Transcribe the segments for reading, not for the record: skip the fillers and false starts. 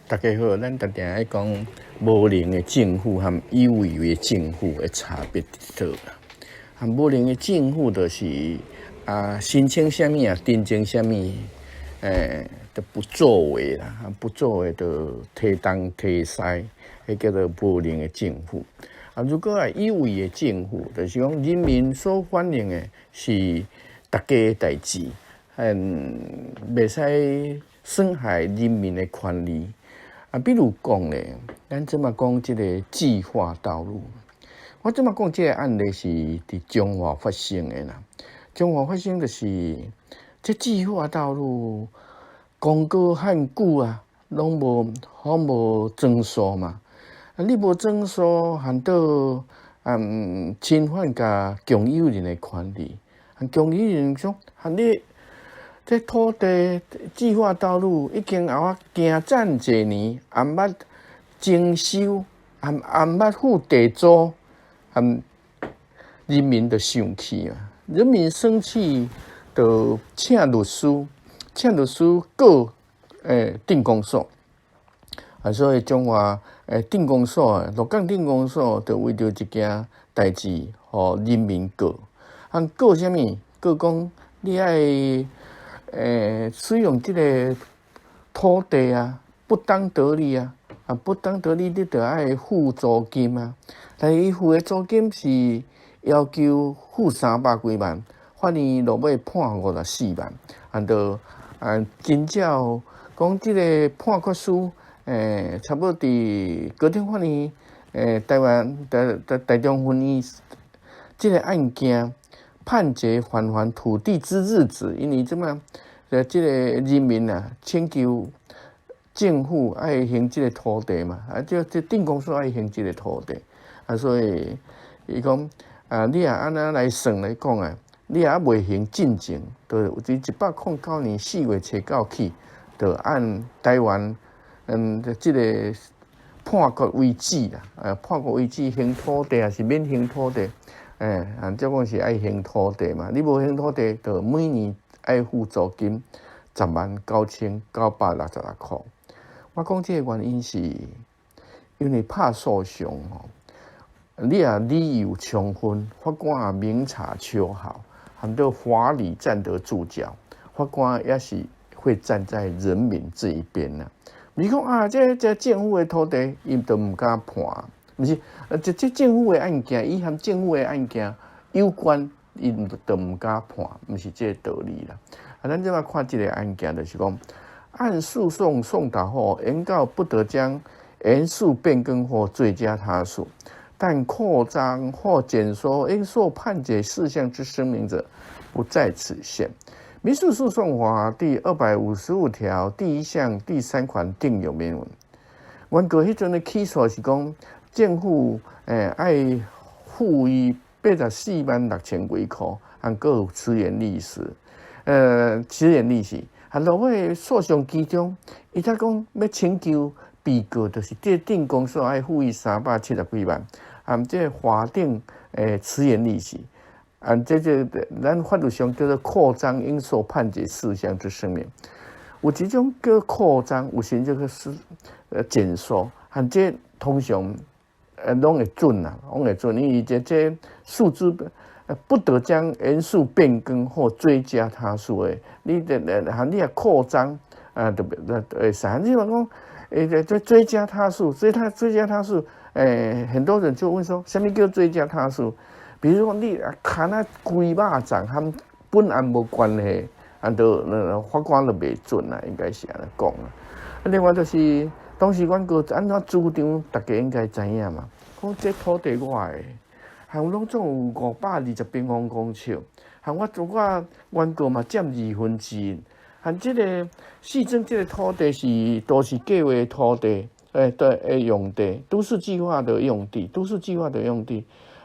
大家好，咱常常爱讲无能的政府和有为的政府的差别在倒啦。和无能的政府就是申请什么订正什么，都不作为啦，不作为就提东提西，迄叫做无能的政府。如果有为的政府，就是讲人民所反映的是大家的代志，袂使损害人民的权利。比如讲咧，咱即马讲即个计划道路，我即马讲即个案例是伫中华发生的啦。中华发生就是这计划道路公告很久啊，拢无增数嘛。你无增数，含到侵犯甲共有人的权利。共有人说，你这土地计划道路已经行赞济年，也毋捌征收，也毋捌付地租，人民就生气啊！人民生气就请律师告镇公所所以中华镇公所鹿港镇公所就为着一件代志，互人民告。告什么？告讲你爱使用这个土地不当得利不当得利，你就爱付租金啊。但伊付的租金是要求付300几万，法院落尾判54万，就真照讲这个判决书，差不多伫高等法院，台中分院这个案件判决返还土地之日子，因为这么这个人民请求政府爱还这个土地嘛，这镇公所爱还这个土地，所以伊讲你安那来算来讲你也未还进前，就伫109年4月初9起，就按台湾这个判决为止啦，判决为止还土地还是免还土地，这讲是爱还土地嘛，你无还土地，就每年爱付租金109966块。我讲这个原因是因为怕诉讼你理由充分，法官明察秋毫，很多法理站得住脚，法官也是会站在人民这一边啦。你讲这政府的土地，伊都唔敢判，不是这政府的案件，伊和政府的案件有关，伊都唔敢判，不是这个道理啦。咱即马看这个案件，就是讲按诉讼送达后，原告不得将原诉变更或追加他诉，但扩张或减缩应受判决事项之声明者，不在此限。民事诉讼法第255条第1项第3款定有明文。原告迄阵的起诉是讲，政府爱付伊846000几块，还有迟延利息。迟延利息，落尾诉讼期中，伊才讲要请求被告，就是这镇公所爱付伊370几万，这法定迟延利息，咱法律上叫做扩张应受判决事项之声明。有一种叫扩张，有时叫减缩，这通常拢会准啦，拢会准，因为这数字。不得将原诉变更或追加他诉的，你扩张就会使。你讲这追加他诉，追加他诉，很多人就问说，什么叫追加他诉？比如说你砍龟肉粽，和本案无关系，就法官就袂准啦，应该是安尼讲啦。另外就是当时原告安怎主张，大家应该知影嘛。讲这土地我的。我拢总有520平方公尺，我原告嘛占1/2，这个市政这个土地是都市计划的土地，的用地，都市计划的用地，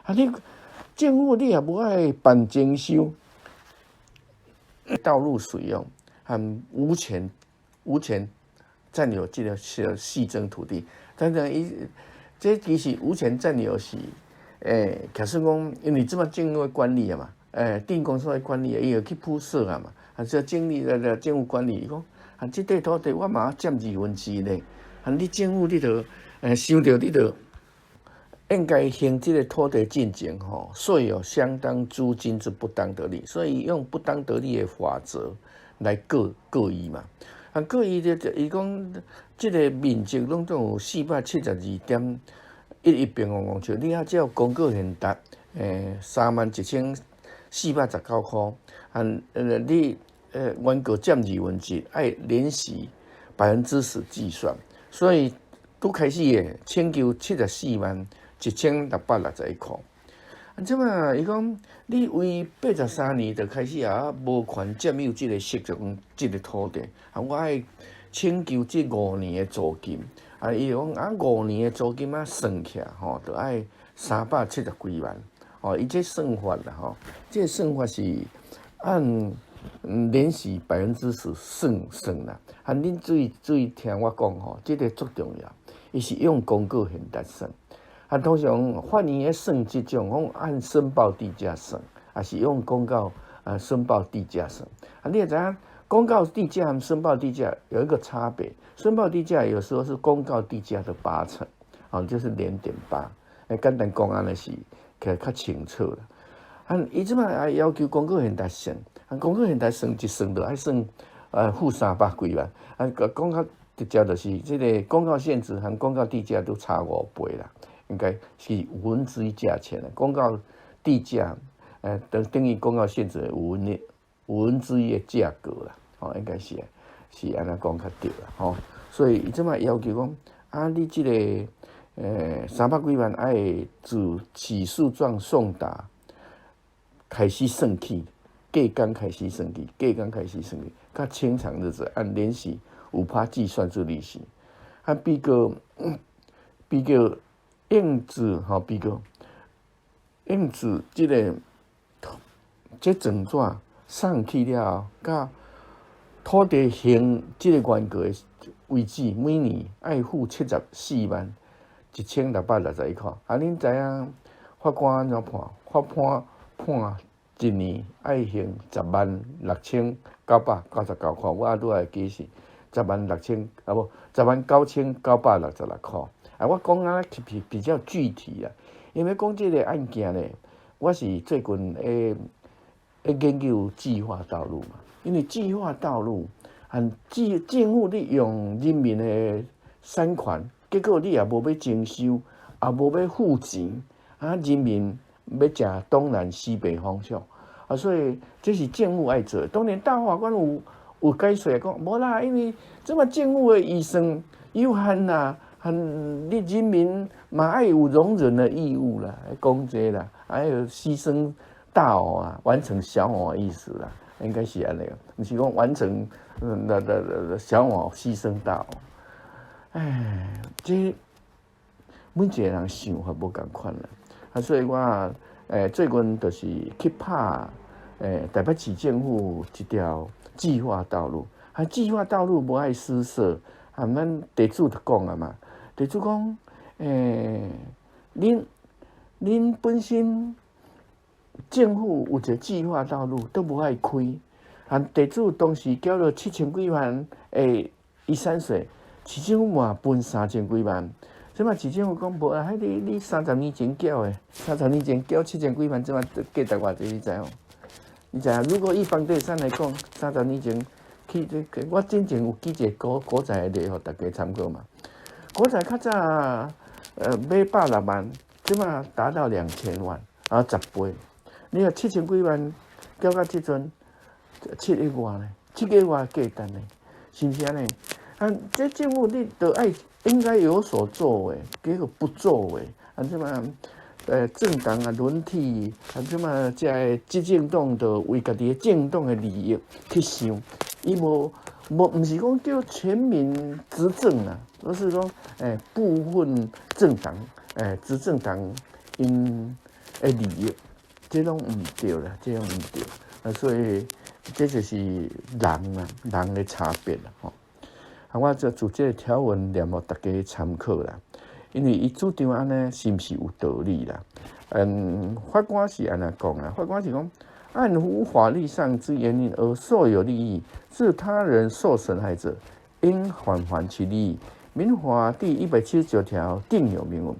你政府你也无爱办征收道路使用，无权占有这个市政土地，但是这其实无权占有是。假设讲，因为这么政府管理嘛，镇公所管理，伊要去铺设嘛，这政府管理讲，这块土地我嘛占1/2咧，你政府你着想着你着应该行这个土地进程税有相当租金之不当得利，所以用不当得利的法则来告伊嘛。告伊伊讲这个面积拢总有472.11平方公尺，你只要公告现达31419块，你原告占1/2，爱连续10%计算，所以拄开始的请求741661块。即嘛，伊讲你为83年就开始无权占有这个适中这个土地，我爱请求这5年的租金，伊讲5年的租金算起来就爱370几万，伊这算法啦这算法是按连续10%算啦，恁注意听我讲这个足重要，伊是用公告现达算。通常法院咧算这种，讲按申报地价算，也是用公告申报地价算。你也知影，公告地价和申报地价有一个差别。申报地价有时候是公告地价的80%，就是0.8。简单讲安尼是较清楚啦。伊即摆也要求公告现达算，公告现达算一算就爱算负300几万。讲较直接就是这个公告现值和公告地价都差5倍啦。应该是1/5价钱的公告地价，等于公告现值1/5的价格啦，应该是安尼讲较对啦，所以伊即摆要求讲你这个300几万爱自起诉状送达开始算起，计工开始算起，较清长日子按连续5%计算做利息，比较。印制这整纸送去了后，甲土地行这个原告的为止，每年爱付741661块。恁知影法官安怎判？法判一年爱行106999块。我拄来解释109966块。我讲比较具体啊，因为讲这个案件呢，我是最近研究计划道路嘛，因为计划道路和政府你用人民的产权，结果你也无要征收，也无要付钱，人民要食东南西北方向，所以这是政府爱做。当然大法官有解说讲，无啦，因为这么政府的预算有限啦。你人民嘛爱有容忍的义务啦，讲这啦，还有牺牲大偶完成小偶的意思啦，应该是安尼，不是讲完成小偶牺牲大偶。这每一个人想法无共款啦，所以我最近就是去拍台北市政府一条计划道路，计划道路无爱施舍，咱地主就讲啊嘛。地主讲，恁本身政府有一个计划道路都无爱开，地主当时交了7000几万遗产税，市政府嘛分3000几万，即嘛市政府讲无啦，你30年前交的，30年前交7000几万，即嘛价值偌济？你知哦？你知影？如果以房地产来讲，30年前去我之前有记一个古仔的例，互大家参考嘛。古仔较早买160万，即马达到2000万，10倍。你若7000几万交到即阵，7个月呢，7个月价单呢，是不是安尼？这政府你都爱应该有所作为，结果不作为，即马政党轮替，即马这执政党就为家己的政党的利益去想，伊无唔是讲叫全民执政啦。都是说，部分政党，执政党因利益，这种唔对啦，这种唔对，所以这就是人的差别啦，我就做这个条文念互大家参考啦，因为伊主张安尼是毋是有道理啦？法官是安尼讲啦，法官是讲，按无法律上之原因而受有利益，是他人受损害者，应返还其利益。民法第179条定有明文，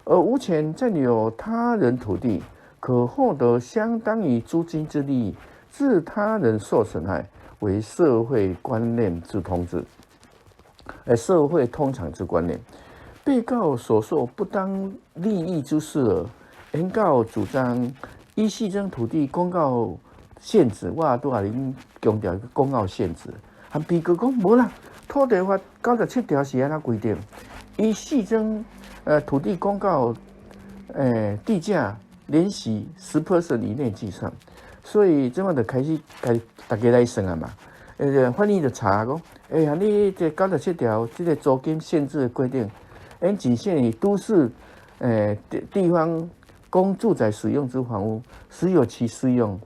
而无权占有他人土地，可获得相当于租金之利益，致他人受损害，为社会观念之通知，社会通常之观念。被告所受不当利益之事耳，原告主张依系争土地公告限制，我拄下恁强调公告限制，含被告讲无啦，土地法97条是安怎规定？依系争土地公告地价连息10% 以内计算，所以这么就开始大家来算啊嘛。法院就查讲，你这97条这个租金限制的规定，仅限于都市地方供住宅使用之房屋，实有其适用。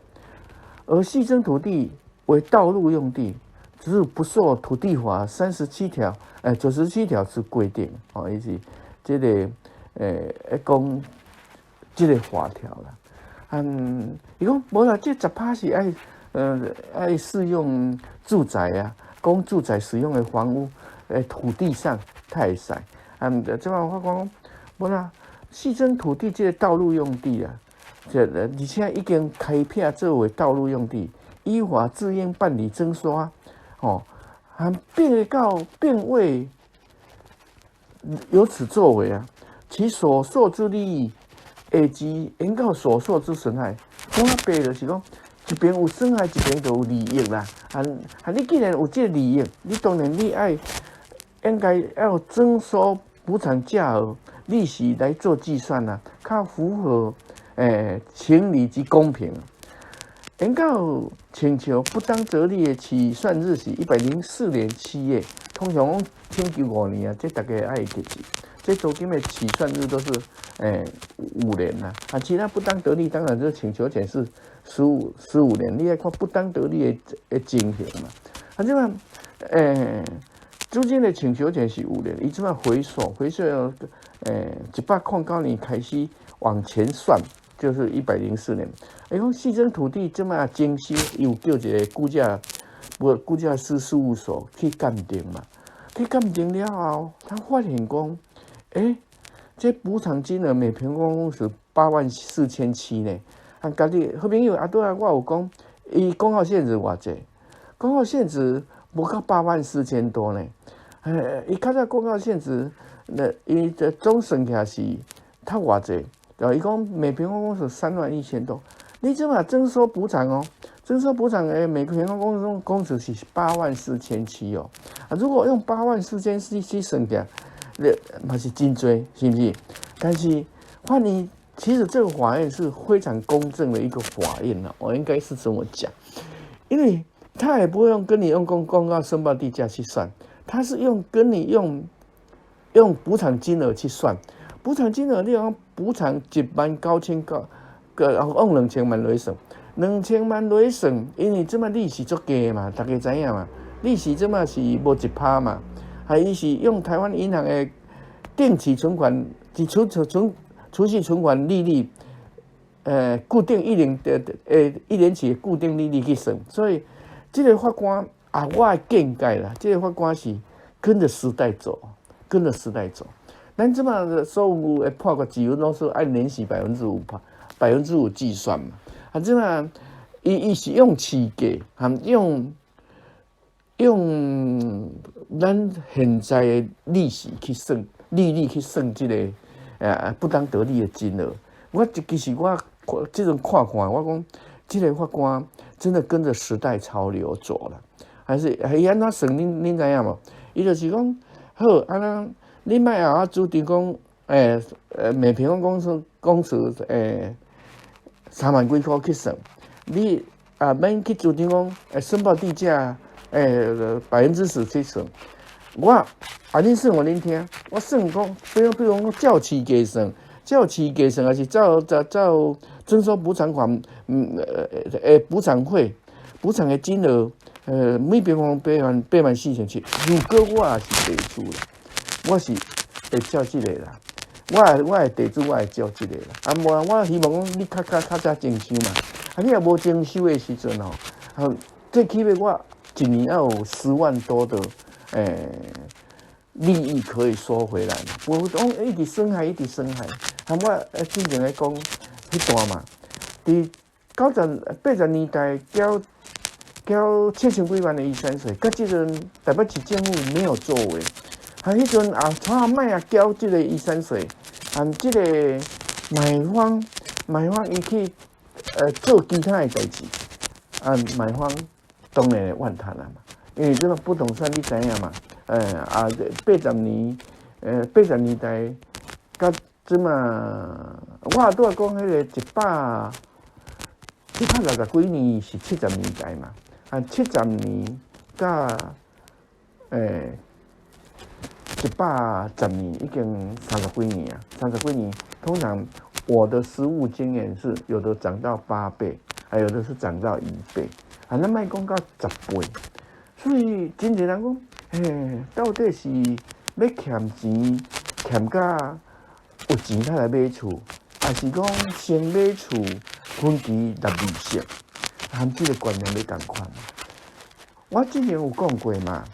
而系争土地为道路用地，只是不受土地法37条、97条之规定，伊是这个讲这个法条啦。伊讲无啦，这10%是爱适用住宅啊，供住宅使用的房屋，土地上太少。这番我讲无啦，系争土地这个道路用地啊。而且已经开辟作为道路用地，依法自应办理征收，被告并未有此作为啊，其所受之利益，以及原告所受之损害，讲啊白就是讲，一边有损害，一边就有利益啦。你既然有这个利益，你当然你应该要征收补偿价额、利息来做计算啊，较符合。情理及公平。原告请求不当得利的起算日是104年7月，通常讲1995年啊，这大家爱记住。这租金的起算日都是5年啦。其他不当得利当然这请求权是15年。你要看不当得利的情形嘛。这样租金的请求权是5年，伊这样回溯189年开始往前算。就是104年，讲系争土地这么精修，又叫一个估价师事务所去鉴定嘛。去鉴定了后，他发现讲，这补偿金额每平方公尺84700呢。家己好朋友拄仔我有讲，伊公告限制偌济？公告限制无到84000多呢。伊较早公告限制，伊的总算起来是他偌济？伊讲每平方公尺31000多，你这嘛征收补偿哦，征收补偿每个平方公尺是84700哦。如果用84700去算起来，嘛是真多，是不是？但是法院其实这个法院是非常公正的一个法院了，我应该是这么讲，因为他也不会跟你用公告申报地价去算，他是跟你用补偿金额去算。补偿金额，你讲补偿19000用2000万来算，2000万来算，因为这么利息足低嘛，大家知影嘛，利息这么是无1%嘛，伊是用台湾银行的定期存款、储蓄存款利率，固定1年期的固定利率去算，所以这个法官我的见解啦，这个法官是跟着时代走。咱即马所有的破格自由都是按年息5%计算嘛。即马伊是用市价，用咱现在的利息去算，利率去算这个不当得利的金额。其实我这种看，我讲这个法官真的跟着时代潮流走了，还安怎算？恁知影无？伊就是讲好你莫啊注定讲，每平方公尺3万几块去算，你免去注定讲，申报地价10%去算。恁算互恁听，我算讲，比如讲照市价算，还是照征收补偿款，补偿费，补偿的金额，每平方84700。如果我也是地主啦。我是会照这个啦，我的地主我会照这个啦。无我希望讲你较早征收嘛，你若无征收的时阵最起码我1年要有10万多的利益可以收回来，不讲一直损害，一直损害。含我之前咧讲迄段嘛，伫80、80年代交7000几万的遗产税，到即阵台北市政府没有作为，含迄阵阿卖交即个遗产税，含即个买方伊去做其他的代志，买方当然会怨叹啦嘛，因为这个不动产你知影嘛，80年，80年代，到即嘛，我拄仔讲迄个160几年是70年代嘛，70年到110年，已经30几年啊，30几年。通常我的实务经验是，有的涨到8倍，还有的是涨到1倍，咱莫讲到10倍。所以真侪人讲，到底是要欠钱欠到有钱才来买厝，还是讲先买厝分期纳利息？含这个观念要共款。我之前有讲过嘛，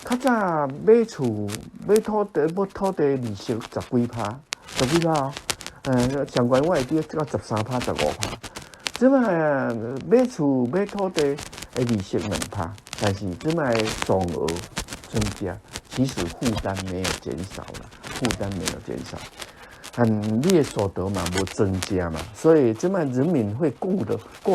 较早买厝买土地利息10几%，上悬我会记到13%、15%。即摆买厝买土地的利息2%，但是即摆总额增加，其实负担没有减少了，负担没有减少。你的所得嘛无增加嘛，所以即摆人民会过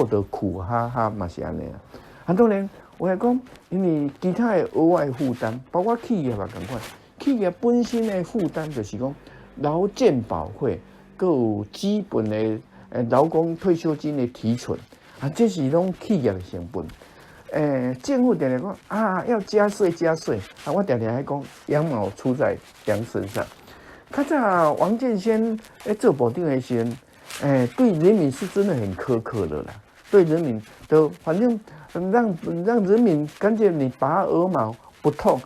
得苦哈哈嘛是安尼啊。很多人我来讲，因为其他的额外负担，包括企业也同款，企业本身的负担就是讲劳健保费，佮有基本的劳工退休金的提存，这是拢企业的成本。政府常常讲要加税，我常常还讲羊毛出在羊身上。较早王建煊做部长的时候，对人民是真的很苛刻的啦。对人民都反正让人民感觉你拔鹅毛不痛，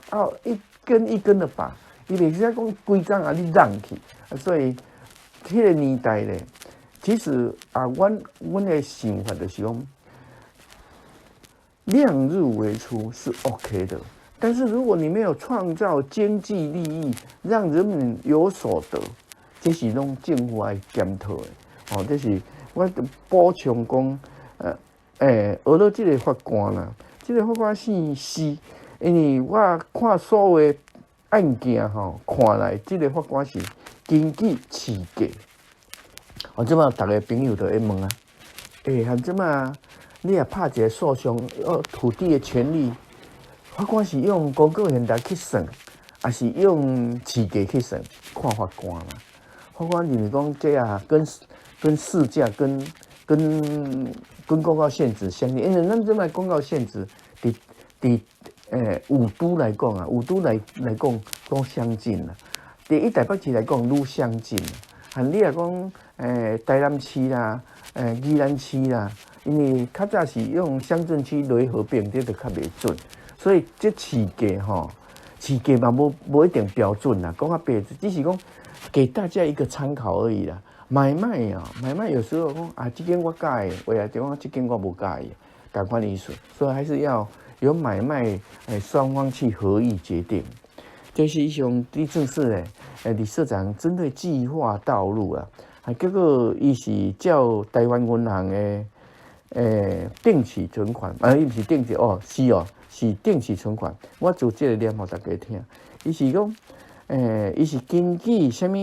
一根一根的拔，伊袂使讲规张你让去。所以迄个年代咧，其实阮的想法就是讲，量入为出是 OK 的。但是如果你没有创造经济利益，让人民有所得，这是拢政府爱检讨的。这是我补充讲，学到这个法官啦，这个法官是，因为我看所有的案件看来，这个法官是根据市价。即马大家朋友都会问即马你也拍一个诉讼，土地的权利。法官是用公告现代去算，还是用市价去算？看法官啦。法官认为讲这跟市价跟公告限制相应，因为咱这摆公告限制伫五都来讲啊，五都来讲都相近啦。伫台北市来讲愈相近啦。含你来讲台南市啦，宜兰市啦，因为较早是用乡镇区来合并，这就较袂准。所以这市价嘛无一定标准啦，讲白，只是讲给大家一个参考而已啦。买卖有时候讲这间我介意，或者讲这间我不介意，同款意思。所以还是要由买卖双方去合意决定。这是一项地政司理事长针对计划道路啊，结果伊是叫台湾银行的定期存款，伊不是定期是定期存款。我就这个念互大家听，伊是讲，伊是根据什么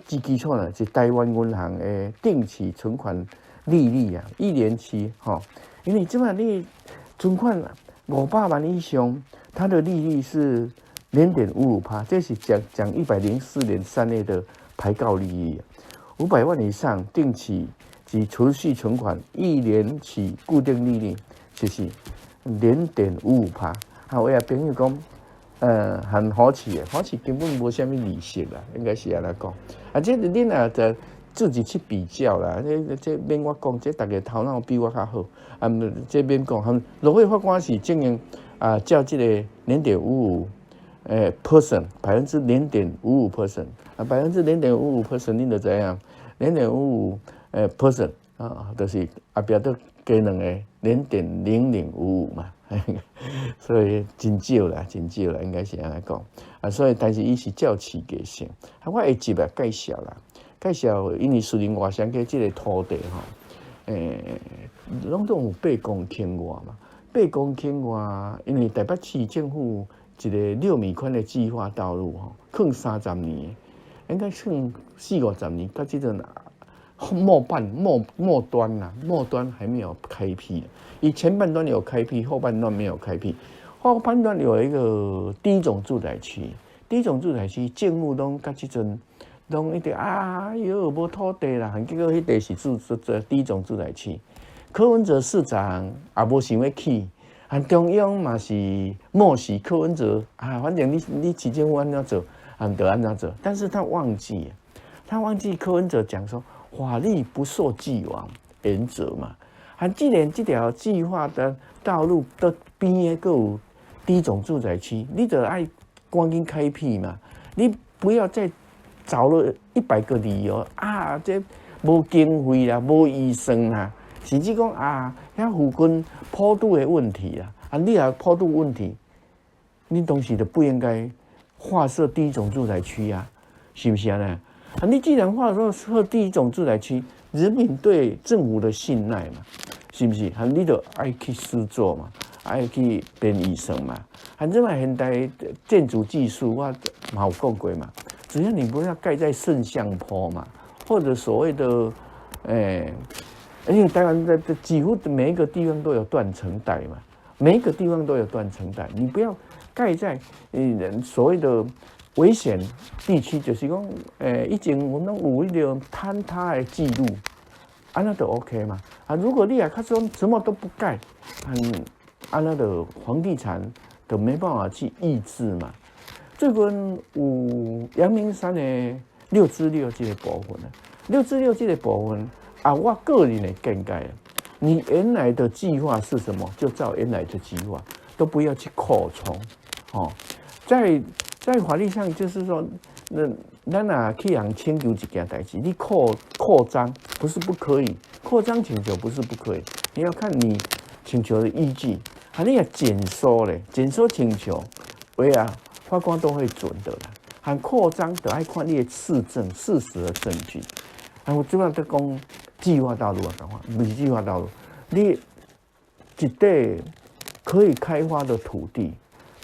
基础呢？是台湾银行的定期存款利率啊，1年期因为即摆你存款500万以上，它的利率是0.55%，这是讲104年3月的牌告利率，500万以上定期及储蓄存款1年期固定利率就是0.55%。我有朋友讲，很好奇根本无虾米利息啦，应该是安尼讲。这恁啊在自己去比较啦，这免我讲，这大家头脑比我较好，这免讲。落尾法官是正用照这个0.55%，% 0.55%，% 0.55%，恁就知影0.55%，% 就是后壁都加两个0.0055嘛。所以真少啦，应该是安尼讲啊。所以但是伊是照市价性，我下集啊介绍啦，介绍因为树林外乡嘅即个土地吼，拢总有8公顷外嘛，8公顷外，因为台北市政府一个6米宽的计划道路吼，坑30年，应该剩40-50年，到即阵末端啦，末端还没有开辟。以前半段有开辟，后半段没有开辟。后半段有一个第一种住宅区，第一种住宅区政府拢甲即阵拢一直哟无土地啦，结果迄地是第一种住宅区。柯文哲市长也无想要起，中央嘛是漠视柯文哲反正你市政府安怎做，就安怎做。但是他忘记柯文哲讲说。法律不受既往原则嘛，既然这条计划的道路的边个有第一种住宅区，你就爱赶紧开辟嘛，你不要再找了100个理由这无经费啦，无预算啦，甚至讲遐附近坡度的问题啦，你也坡度问题，你东西就不应该划设第一种住宅区是不是啊？你既然划设第一种住宅区，人民对政府的信赖嘛，是不是？你就爱去施作嘛，爱去编预算嘛。这嘛现代建筑技术我嘛有讲过嘛，只要你不要盖在圣象坡嘛，或者所谓的而且台湾的几乎每一个地方都有断层带嘛，每一个地方都有断层带，你不要盖在所谓的。危险地区就是讲，以前我们有一个坍塌的记录，那就 OK 嘛。如果你他说什么都不盖，那的房地产就没办法去抑制嘛。这跟有阳明山的6+6这个部分，6+6这个部分我个人的见解，你原来的计划是什么，就照原来的计划，都不要去扩充在法律上，就是说，咱去人请求一件代志，你扩张不是不可以，扩张请求不是不可以，你要看你请求的依据。你也减缩嘞，减缩请求，法官都会准的啦。扩张就要看你的事实的证据。我主要在讲计划道路讲话，不是计划道路，你一块可以开发的土地。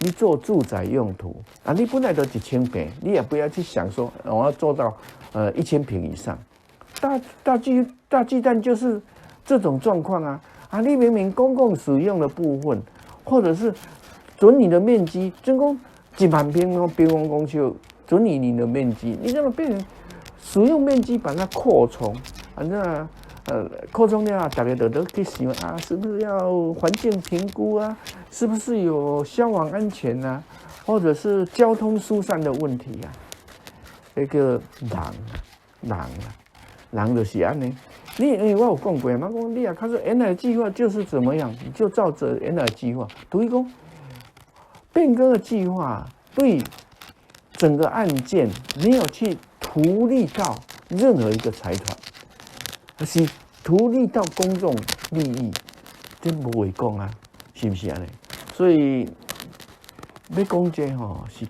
你做住宅用途你本来就1000坪，你也不要去想说我要做到1000坪以上。大巨蛋就是这种状况你明明公共使用的部分，或者是准你的面积，总共1万平方公尺，准你的面积，你这么变成使用面积把它扩充，扩充了，大家都去想是不是要环境评估是不是有消防安全或者是交通疏散的问题那个人就是安尼。我有讲过嘛，讲你他说原来的计划就是怎么样，你就照着原来的计划。等于讲变更的计划对整个案件没有去图利到任何一个财团。是图利到公众利益，这无话讲是不是安尼？所以要讲这是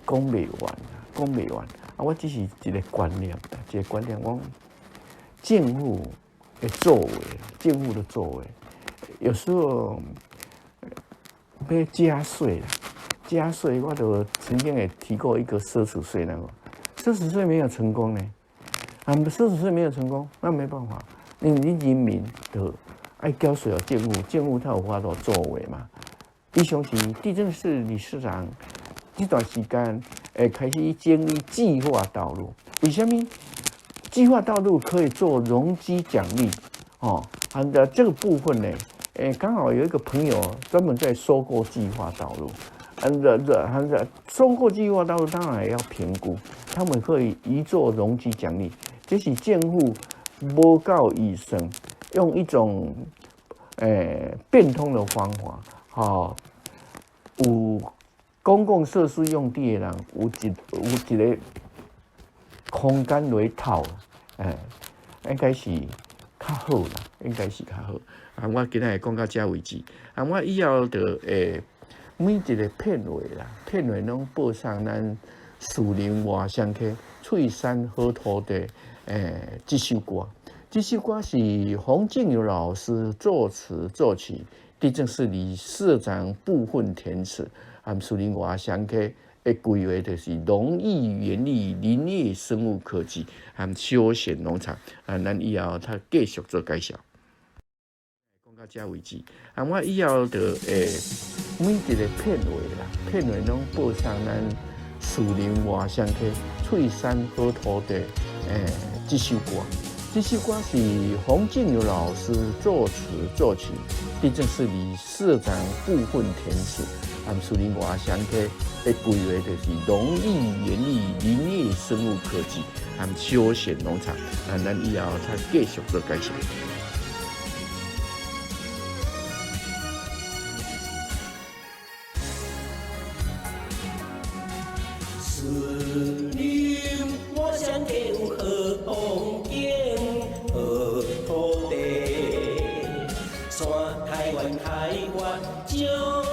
讲袂完我只是一个观念，讲政府的作为，有时候要加税我就曾经也提过一个奢侈税奢侈税没有成功呢，奢侈税没有成功，那没办法。因为你人民就爱交税政府才有法度作为嘛。以上是地政士理事长这段时间开始建立计划道路。为什么计划道路可以做容积奖励？这个部分呢，刚好有一个朋友专门在收购计划道路。收购计划道路当然也要评估，他们可以移做容积奖励，这是政府。无够预算，用一种变通的方法，有公共设施用地的人有一个空间来套，应该是较好啦，应该是较好。我今仔讲到这为止。我以后就每一个片尾啦，片尾拢报上咱树林外乡溪翠山好土地这首歌。这首歌是洪敬友老师作词作曲，地政士理社长部分填词，树林外乡溪的规划就是农艺园艺、林业生物科技休闲农场。咱以后他继续做介绍。讲到这为止。我以后就每一个片尾啦，片尾拢报上咱树林外乡溪翠山好土地这首歌。这首歌是洪敬友老师作词作曲，地政士理社长部分填词，树林外乡溪的规划就是农艺园艺、林业生物科技休闲农场。咱以后他继续做介绍。树林外乡溪有好风景，好土地，山台湾开发，招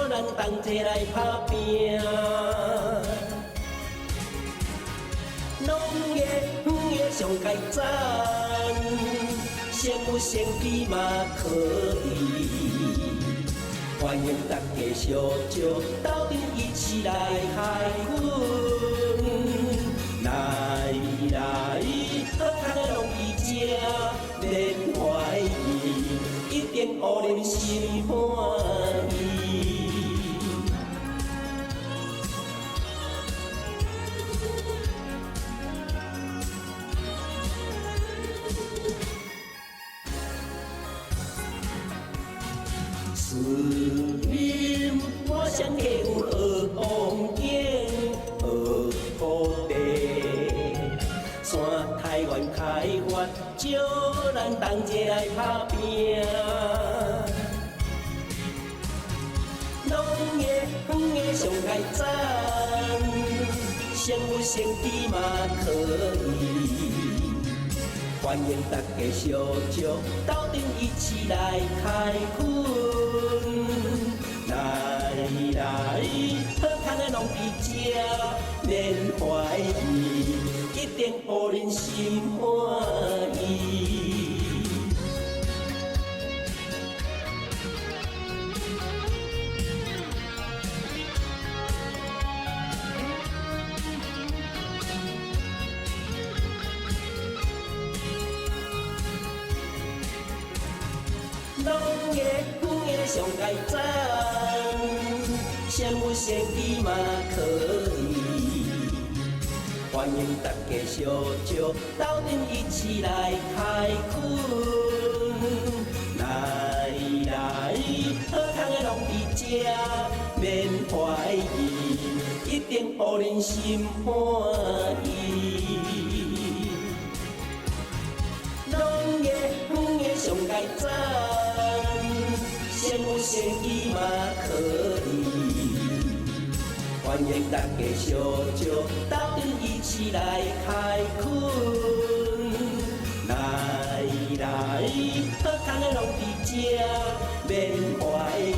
咱同齐来打拼。农业园业上改赞，先有先机嘛可以。欢迎大家小招，斗阵一起来开垦。来，好康的农艺者免怀疑，一定互人心欢喜。树林外乡溪有好风景，好土地，山台湾开发，招咱同齐来打拼。农业园业上改赞，先有先机嘛可以。欢迎大家小招，斗阵一起来开垦。来，好康的农艺者免怀疑，一定互人心欢喜。农业园业上改赞，先有先机嘛可以。欢迎大家小招，斗阵一起来开垦。来，好康的农艺者免怀疑，一定互人心欢喜。农业园业上改赞，先有先机嘛可以。欢迎大家小招，斗阵一起来开垦。来，好康的农艺者免怀疑，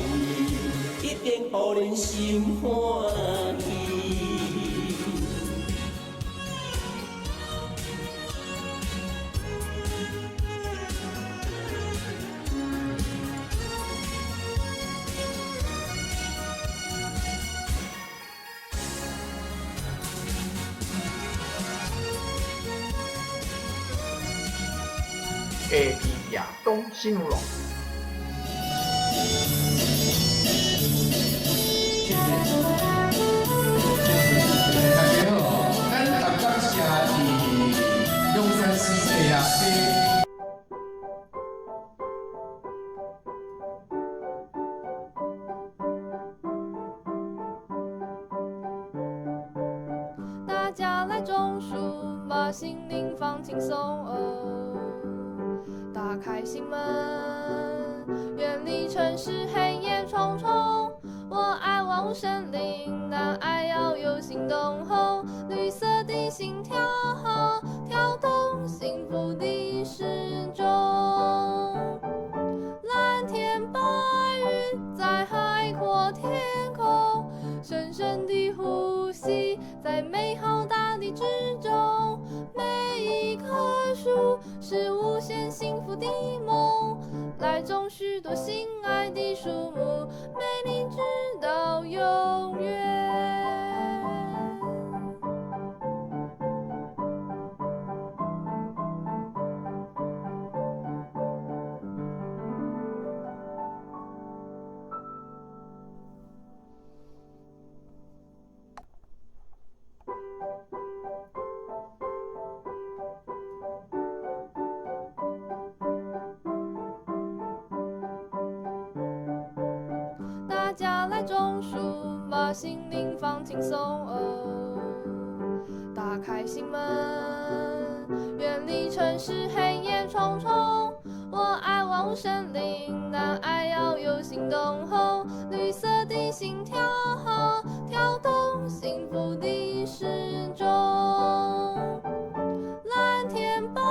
一定互人心欢喜。下地亚东新隆。大家好，咱台北社伫龙山寺地下街。大家来种树，把心灵放轻松哦。打开心门，远离城市黑夜重重。我爱望森林，但爱要有行动后，绿色的心跳，跳动幸福的时钟。幸福的梦，来种许多心爱的树木，美丽直到永远。大家来种树，把心灵放轻松哦。打开心门，远离城市黑夜重重。我爱万物生灵，但爱要有心动哦。绿色的心跳，跳动幸福的时钟。蓝天白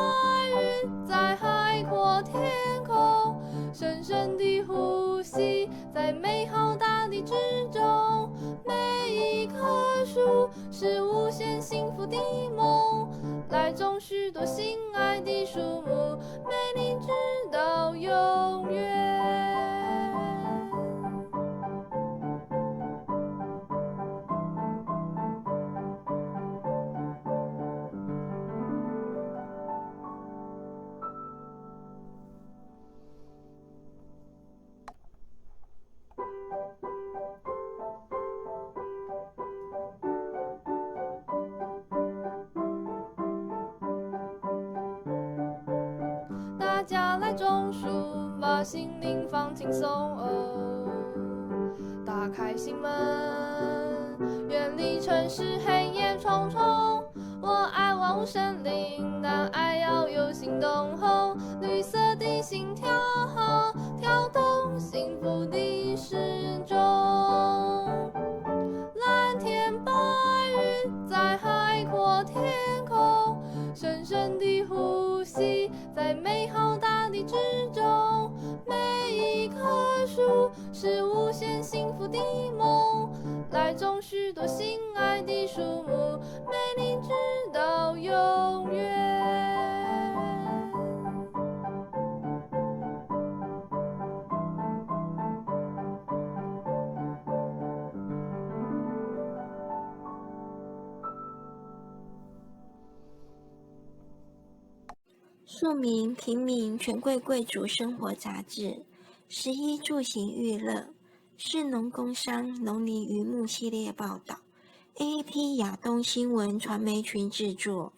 云在海阔天空，深深的呼吸在美好大地之中。每一棵树是无限幸福的梦，来种许多心爱的树木，美丽直到永远。大家来种树，把心灵放轻松哦。打开心门，远离城市黑夜重重。我爱万物生灵，但爱要有心动哦。绿色的心跳，跳动幸福的时钟。蓝天白云在海阔天空，深深的呼吸在美好大地之中。每一棵树是无限幸福的梦，来种许多心爱的树木，美丽直到永远。庶民、平民、权贵贵族生活杂志，食衣住行娱乐，士农工商、农林渔牧系列报道，AAP 亚东新闻传媒群制作。